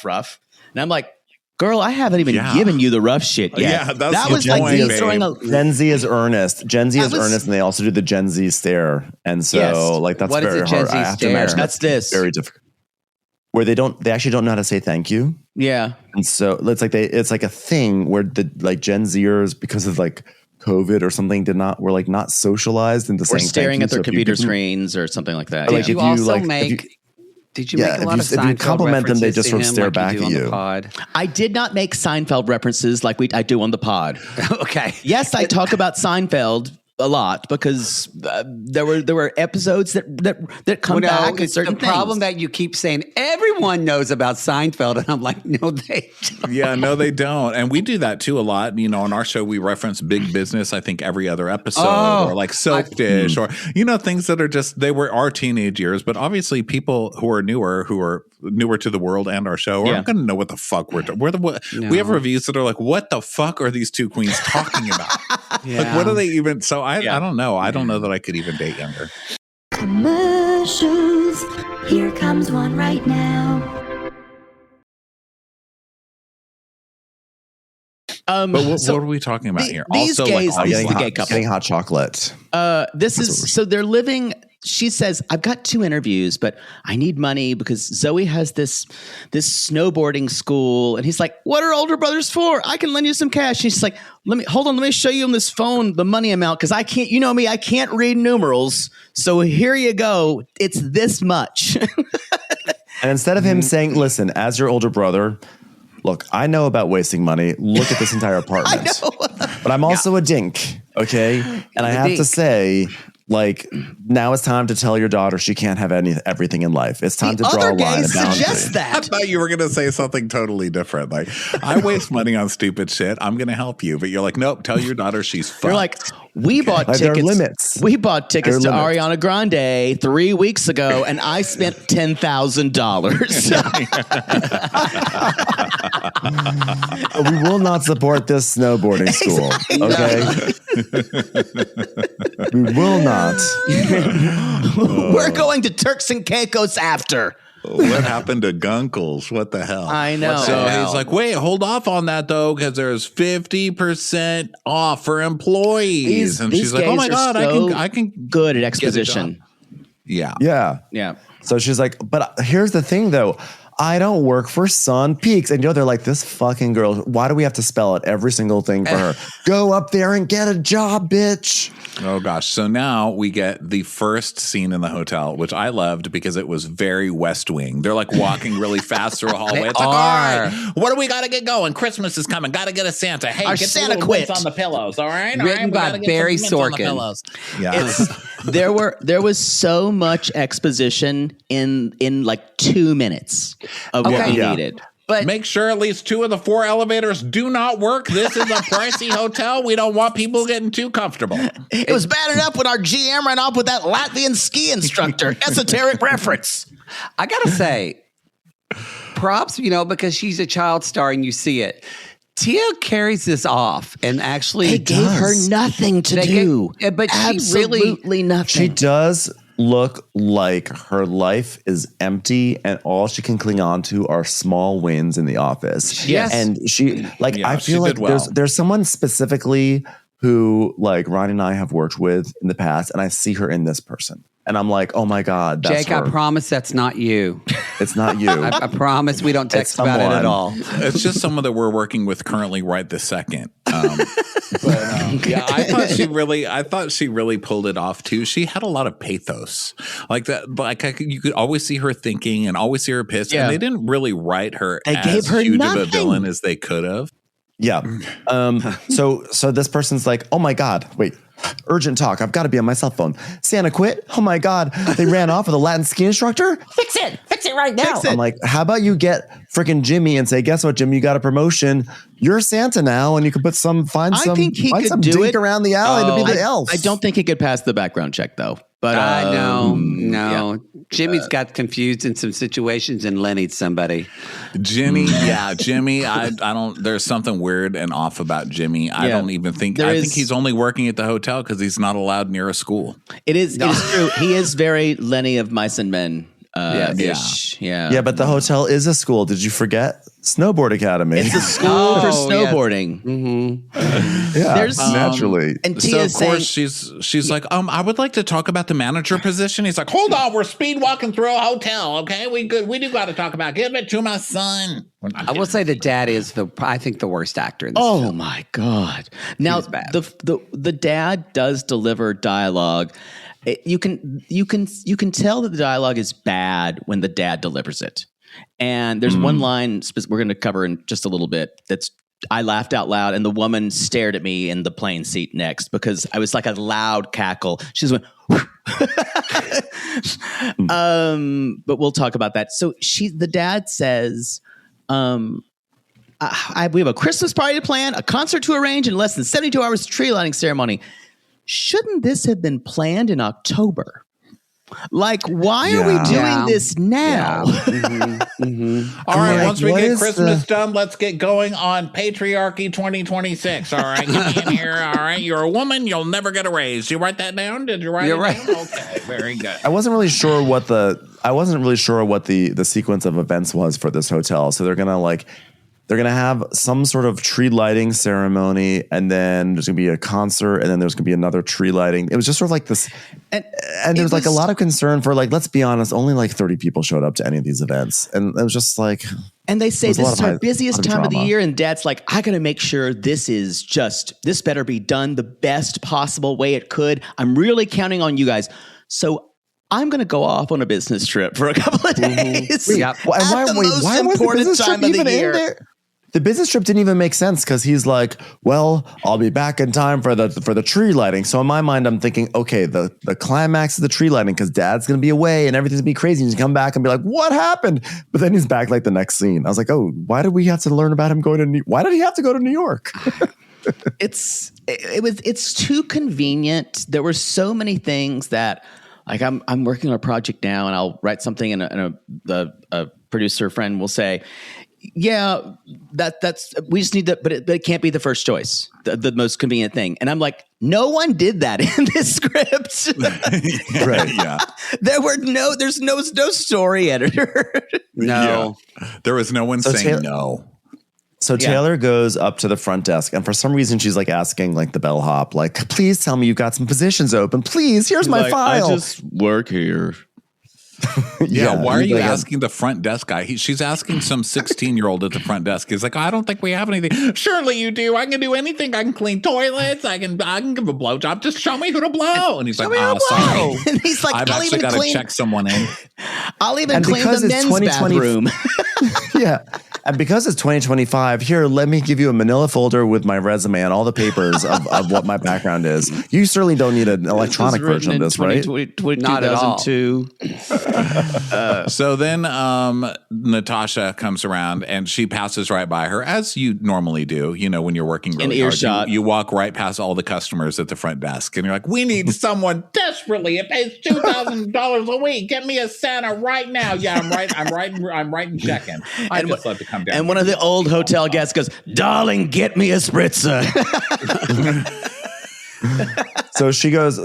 rough," and I'm like, "Girl, I haven't even given you the rough shit yet." Yeah, that was like me throwing a Gen Z is earnest. Gen Z is earnest, and they also do the Gen Z stare, and so like that's what very hard. I have to imagine that's this very difficult. Where they actually don't know how to say thank you. Yeah, and so it's like a thing where the like Gen Zers, because of like COVID or something, were like not socialized into saying staring at their so computer screens or something like that. Did you also make? Did you make a lot of Seinfeld if you compliment them, they just sort of stare like back at you. I did not make Seinfeld references like I do on the pod. Okay. Yes, I talk about Seinfeld a lot because there were episodes that come back and certain the problem that you keep saying everyone knows about Seinfeld, and I'm like, no, they don't. Yeah, no, they don't. And we do that too a lot. You know, on our show, we reference Big Business, I think, every other episode, or like Soap Dish, or, you know, things that are just, they were our teenage years. But obviously people who are newer to the world and our show aren't going to know what the fuck we're doing. We have reviews that are like, what the fuck are these two queens talking about? Like, what are they even? So I don't know. I don't know that I could even date younger. Commercials. Here comes one right now. But what are we talking about here? These also, gays, like, these the gay couple. Getting hot chocolate. So they're living. She says, I've got 2 interviews, but I need money because Zoe has this snowboarding school. And he's like, what are older brothers for? I can lend you some cash. And she's like, let me show you on this phone the money amount, because I can't, you know me, I can't read numerals. So here you go. It's this much. And instead of him saying, listen, as your older brother, look, I know about wasting money. Look at this entire apartment. I know. But I'm also a dink, okay? And I have to say, like, now it's time to tell your daughter she can't have everything in life. It's time to draw a line of boundary. I thought you were going to say something totally different. Like, I waste money on stupid shit. I'm going to help you. But you're like, nope, tell your daughter she's fucked. You're like, we bought tickets. There are limits. We bought tickets to Ariana Grande 3 weeks ago, and I spent $10,000. We will not support this snowboarding school. Okay, we will not. We're going to Turks and Caicos after. What happened to Gunkles? What the hell? I know. So he's like, wait, hold off on that though, because there's 50% off for employees. And she's like, oh my God, I can good at exposition. Yeah. So she's like, but here's the thing though. I don't work for Sun Peaks. And they're like, this fucking girl, why do we have to spell out every single thing for her? Go up there and get a job, bitch. Oh gosh. So now we get the first scene in the hotel, which I loved because it was very West Wing. They're like walking really fast through a hallway. It's like, all right, what do we got to get going? Christmas is coming. Got to get a Santa. Hey, our get Santa the quit on the pillows. All right. Written by Barry Sorkin. Yeah. There was so much exposition in like 2 minutes of what we needed. But make sure at least 2 of the 4 elevators do not work. This is a pricey hotel. We don't want people getting too comfortable. It was bad enough when our GM ran off with that Latvian ski instructor. Esoteric reference. I gotta say, props, because she's a child star and you see it. Tia carries this off and actually they gave her nothing to do. But absolutely nothing. She does look like her life is empty and all she can cling on to are small wins in the office. Yes. And she I feel like there's someone specifically who like Ronnie and I have worked with in the past, and I see her in this person. And I'm like, oh my God, that's Jake, her. I promise that's not you. It's not you. I promise we don't text about it at all. It's just someone that we're working with currently right this second. I thought she really pulled it off too. She had a lot of pathos like that. Like you could always see her thinking and always see her pissed. Yeah. And they didn't really write her as huge of a villain as they could have. Yeah. So this person's like, oh my God, wait. Urgent talk. I've got to be on my cell phone. Santa quit. Oh my God. They ran off with a Latin ski instructor. Fix it right now. I'm like, how about you get freaking Jimmy and say, guess what, Jimmy, you got a promotion. You're Santa now. And you could find some dink around the alley to be the elf. I don't think he could pass the background check though. But no. Jimmy's got confused in some situations and Lenny's somebody. Jimmy, Jimmy. I don't. There's something weird and off about Jimmy. I don't even think. I think he's only working at the hotel because he's not allowed near a school. It is true. He is very Lenny of Mice and Men. Yeah, but the hotel is a school. Did you forget? Snowboard Academy. It's a school for snowboarding. Mm-hmm. Yeah, naturally. And so of course she's like, I would like to talk about the manager position. He's like, hold on, we're speed walking through a hotel. Okay, we do got to talk about. Give it to my son. I will say the dad is I think the worst actor in this film. film. My God! Now the dad does deliver dialogue. You can tell that the dialogue is bad when the dad delivers it. And there's one line we're going to cover in just a little bit I laughed out loud, and the woman stared at me in the plane seat next because I was like a loud cackle. She just went, but we'll talk about that. So the dad says, we have a Christmas party to plan, a concert to arrange, in less than 72 hours, tree lighting ceremony. Shouldn't this have been planned in October? Like, why are we doing this now? All right, once we get Christmas done, let's get going on Patriarchy 2026. All right, get me in here. All right, you're a woman, you'll never get a raise. You write that down? Did you write it down? Okay, very good. I wasn't really sure what the sequence of events was for this hotel. So they're gonna have some sort of tree lighting ceremony, and then there's gonna be a concert, and then there's gonna be another tree lighting. It was just sort of like this, and there was like a lot of concern for, like, let's be honest, only like 30 people showed up to any of these events, and it was just like. And they say this is our busiest time of the year, and Dad's like, I gotta make sure this better be done the best possible way it could. I'm really counting on you guys, so I'm going to go off on a business trip for a couple of days. Why was the business trip even in there? The business trip didn't even make sense because he's like, well, I'll be back in time for the tree lighting. So in my mind, I'm thinking, okay, the climax of the tree lighting, because Dad's going to be away and everything's going to be crazy. He's going to come back and be like, what happened? But then he's back like the next scene. I was like, oh, why did we have to learn about him why did he have to go to New York? It's too convenient. There were so many things that, like, I'm working on a project now, and I'll write something, and a producer friend will say, yeah, that's we just need that, but it can't be the first choice, the most convenient thing. And I'm like, no one did that in this script. Right? Yeah. There's no story editor. No, there was no one saying no. So Taylor goes up to the front desk, and for some reason she's like asking, like, the bellhop, like, please tell me you've got some positions open. Please, here's my file. I just work here. Why are you asking the front desk guy? She's asking some 16-year-old at the front desk. He's like, I don't think we have anything. Surely you do. I can do anything. I can clean toilets. I can give a blowjob. Just show me who to blow. And he's like, sorry. And he's like, I've actually got to check someone in. I'll even clean the men's bathroom. Yeah. And because it's 2025, here, let me give you a manila folder with my resume and all the papers of what my background is. You certainly don't need an electronic version of this, right? Not at all. So then Natasha comes around, and she passes right by her, as you normally do, when you're working really in earshot. You walk right past all the customers at the front desk, and you're like, we need someone desperately. It pays $2,000 a week. Get me a Santa right now. Yeah, I'm writing check-in. I just love to come down. And one of the old hotel guests goes, darling, get me a spritzer.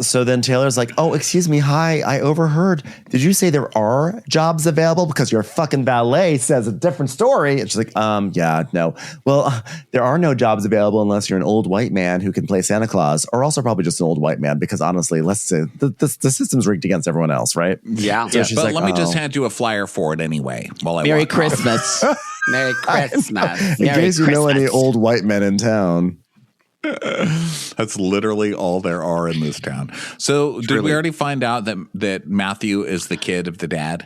So then Taylor's like, oh, excuse me. Hi, I overheard. Did you say there are jobs available? Because your fucking valet says a different story. And she's like, yeah, no. Well, there are no jobs available unless you're an old white man who can play Santa Claus, or also probably just an old white man, because honestly, let's say the system's rigged against everyone else, right? Yeah. So she's but like, let me just hand you a flyer for it anyway. While I Merry Christmas. Merry Christmas. In case you know any old white men in town. That's literally all there are in this town. So did we already find out that Matthew is the kid of the dad?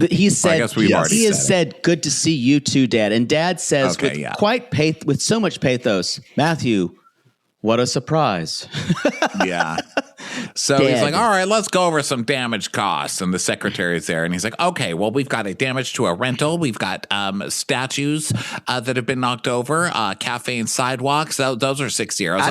He said, I guess we've already he has said, good to see you too, Dad. And Dad says with so much pathos, Matthew, what a surprise. Yeah. So Dead. he's like, all right, let's go over some damage costs. And the secretary's there. And he's like, okay, well, we've got a damage to a rental. We've got statues that have been knocked over, cafe and sidewalks. Those are 6 zeros.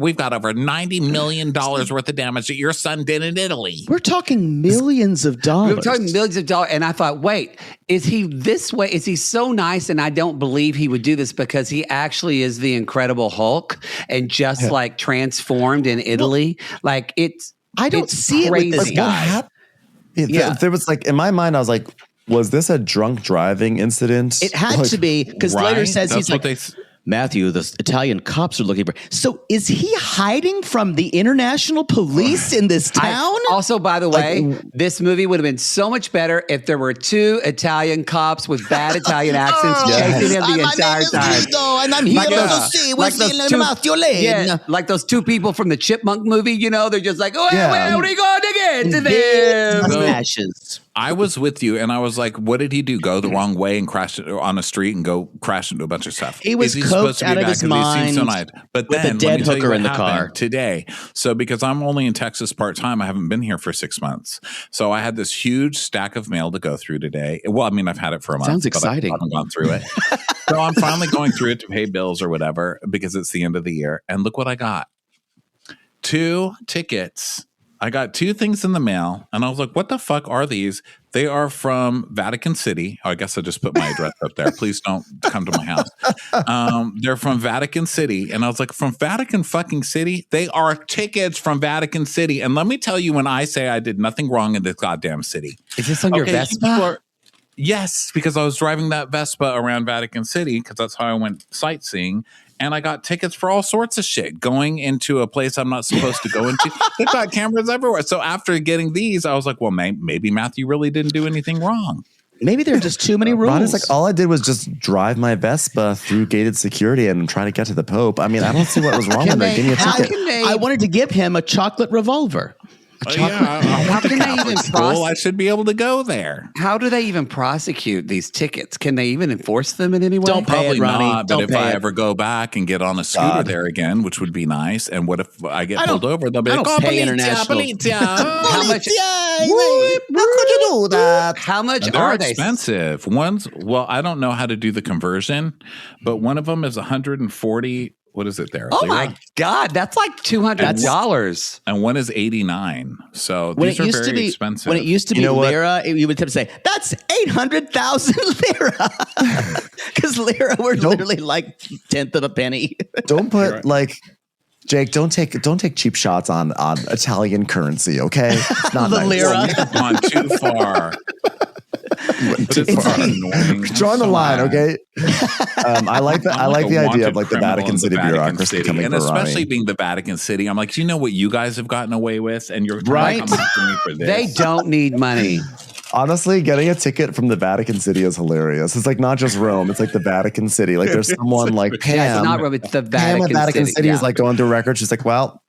We've got over $90 million worth of damage that your son did in Italy. We're talking millions of dollars. We're talking millions of dollars. And I thought, wait, is he this way? Is he so nice? And I don't believe he would do this because he actually is the Incredible Hulk and just like transformed in Italy. I don't see crazy. it with this guy. There was like, in my mind, I was like, was this a drunk driving incident? It had to be, because later says That's he's like, Matthew, the Italian cops are looking for. So is he hiding from the international police in this town? Also, by the way, this movie would have been so much better if there were 2 Italian cops with bad Italian accents chasing him the entire time. Vito, and I'm here to see what's in Matthew Lane. Yeah, like those 2 people from the Chipmunk movie, you know, they're just like, where are we going to get to them? Smashes. I was with you, and I was like, what did he do? Go the wrong way and crash on a street and go crash into a bunch of stuff? He was coked out of his mind but with then, a dead hooker in the car. Today. So because I'm only in Texas part-time, I haven't been here for 6 months. So I had this huge stack of mail to go through today. Well, I mean, I've had it for a month. Sounds exciting. I haven't gone through it. So I'm finally going through it to pay bills or whatever because it's the end of the year. And look what I got. 2 tickets. I got 2 things in the mail, and I was like, what the fuck are these? They are from Vatican City. Oh, I guess I just put my address up there. Please don't come to my house. They're from Vatican City. And I was like, from Vatican fucking City? They are tickets from Vatican City. And let me tell you, when I say I did nothing wrong in this goddamn city. Is this on your Vespa? Yes, because I was driving that Vespa around Vatican City because that's how I went sightseeing. And I got tickets for all sorts of shit going into a place I'm not supposed to go into. They've got cameras everywhere. So after getting these, I was like, well, maybe Matthew really didn't do anything wrong. Maybe there are just too many rules. Ron is like, all I did was just drive my Vespa through gated security and try to get to the Pope. I mean, I don't see what was wrong with that. Give me a ticket. I wanted to give him a chocolate revolver. How can they even I should be able to go there. How do they even prosecute these tickets? Can they even enforce them in any way? Don't pay Probably it, Ronnie. not. But Don't if pay I it. ever go back and get on a scooter there again, which would be nice, and what if I get pulled over? They'll be like, don't pay international. How much? How could you do that? How much They're are they? expensive. One's, well, I don't know how to do the conversion, but one of them is 140. What is it there? Oh my God, that's like $200. And one is 89. So When these it are used very to be expensive. when it used to be lira, you would have to say that's 800,000 lira because lira were literally like 1/10 of a penny. Don't put like. Jake, don't take cheap shots on Italian currency, okay? It's not The nice. lira. You've gone too far. Drawing the line, okay? I like the idea of like the Vatican City bureaucracy coming and for especially Ronnie. being the Vatican City. I'm like, do you know what you guys have gotten away with? And you're Right. coming after me for this. They don't need money. Honestly, getting a ticket from the Vatican City is hilarious. It's like not just Rome; it's like the Vatican City. Like there's someone like Pam. Yeah, it's not Rome, it's the Pam at Vatican City yeah. is like going through records. She's like, well,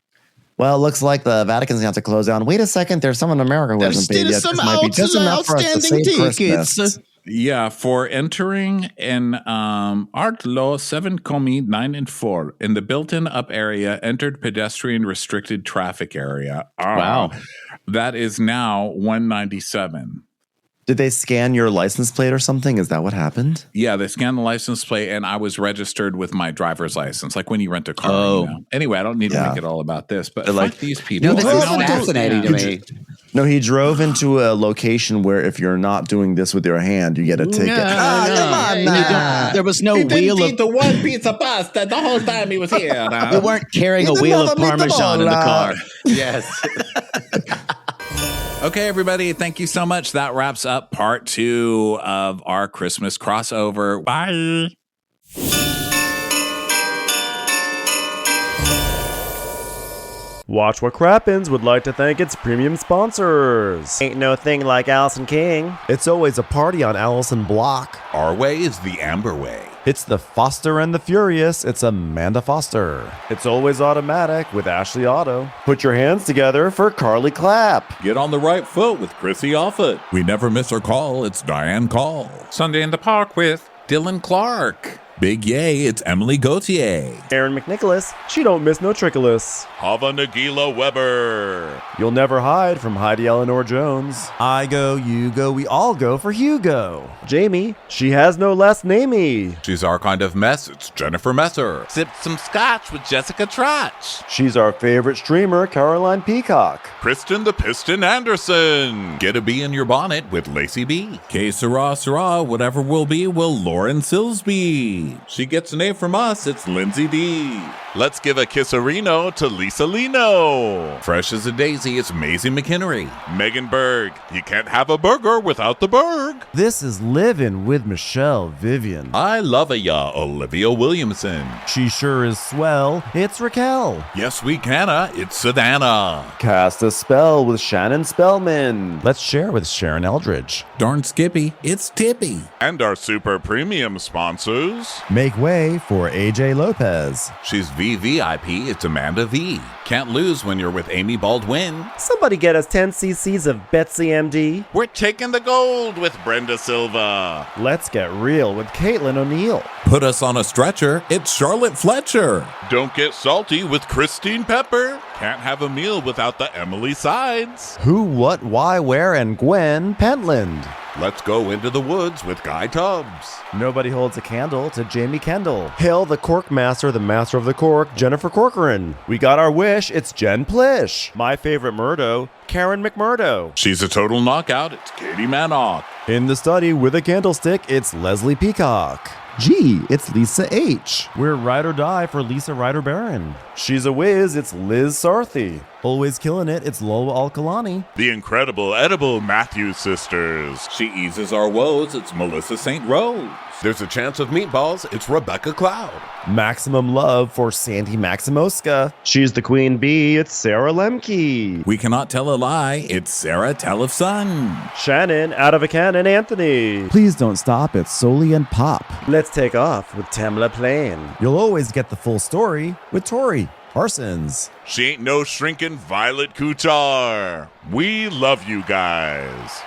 it looks like the Vatican's gonna have to close down. Wait a second, there's someone in America who hasn't paid yet. This might be just enough for us to save Christmas. Yeah, for entering in Art Law 7, 9 and 4 in the built-in up area, entered pedestrian restricted traffic area. Wow. That is now $197. Did they scan your license plate or something? Is that what happened? Yeah, they scanned the license plate, and I was registered with my driver's license, like when you rent a car. Oh. You know? Anyway, I don't need to make it all about this, but like fuck these people. No, this is I fascinating to me. No, he drove into a location where if you're not doing this with your hand, you get a ticket. Come on, there was no wheel of. the one piece of pasta the whole time he was here. We weren't carrying a wheel of Parmesan in the car. Yes. Okay, everybody, thank you so much. That wraps up part 2 of our Christmas crossover. Bye. Watch What Crappens would like to thank its premium sponsors. Ain't no thing like Allison King. It's always a party on Allison Block. Our way is the Amber way. It's the Foster and the Furious. It's Amanda Foster. It's always automatic with Ashley Auto. Put your hands together for Carly Clapp. Get on the right foot with Chrissy Offit. We never miss our call. It's Diane Call. Sunday in the Park with Dylan Clark. Big yay, it's Emily Gauthier. Aaron McNicholas, she don't miss no trickolas. Hava Nagila Weber. You'll never hide from Heidi Eleanor Jones. I go, you go, we all go for Hugo. Jamie, she has no last namey. She's our kind of mess. It's Jennifer Messer. Sipped some scotch with Jessica Trotch. She's our favorite streamer, Caroline Peacock. Kristen the Piston Anderson. Get a bee in your bonnet with Lacey B. Que sera, sera, whatever will be, will Lauren Silsby. She gets an A from us, it's Lindsay D. Let's give a kisserino to Lisa Lino. Fresh as a daisy, it's Maisie McHenry. Megan Berg. You can't have a burger without the Berg. This is Livin' with Michelle Vivian. I love ya, Olivia Williamson. She sure is swell. It's Raquel. Yes, we canna. It's Savannah. Cast a spell with Shannon Spellman. Let's share with Sharon Eldridge. Darn Skippy, it's Tippy. And our super premium sponsors. Make way for AJ Lopez. She's VVIP, it's Amanda V. Can't lose when you're with Amy Baldwin. Somebody get us 10 cc's of Betsy MD. We're taking the gold with Brenda Silva. Let's get real with Caitlin O'Neill. Put us on a stretcher, it's Charlotte Fletcher. Don't get salty with Christine Pepper. Can't have a meal without the Emily Sides. Who, what, why, where, and Gwen Pentland. Let's go into the woods with Guy Tubbs. Nobody holds a candle to Jamie Kendall. Hail the cork master, the master of the cork, Jennifer Corcoran. We got our wish, it's Jen Plish. My favorite Murdo, Karen McMurdo. She's a total knockout, it's Katie Manock. In the study with a candlestick, it's Leslie Peacock. Gee, it's Lisa H. We're ride or die for Lisa Ryder Barron. She's a whiz, it's Liz Sarthy. Always killing it, it's Lola Alkalani. The incredible edible Matthews sisters. She eases our woes, it's Melissa St. Rose. There's a chance of meatballs, it's Rebecca Cloud. Maximum love for Sandy Maximoska. She's the queen bee, it's Sarah Lemke. We cannot tell a lie, it's Sarah Telefson. Shannon, out of a cannon, Anthony. Please don't stop, it's Soli and Pop. Let's take off with Tamla Plain. You'll always get the full story with Tori Parsons. She ain't no shrinking Violet Couture. We love you guys.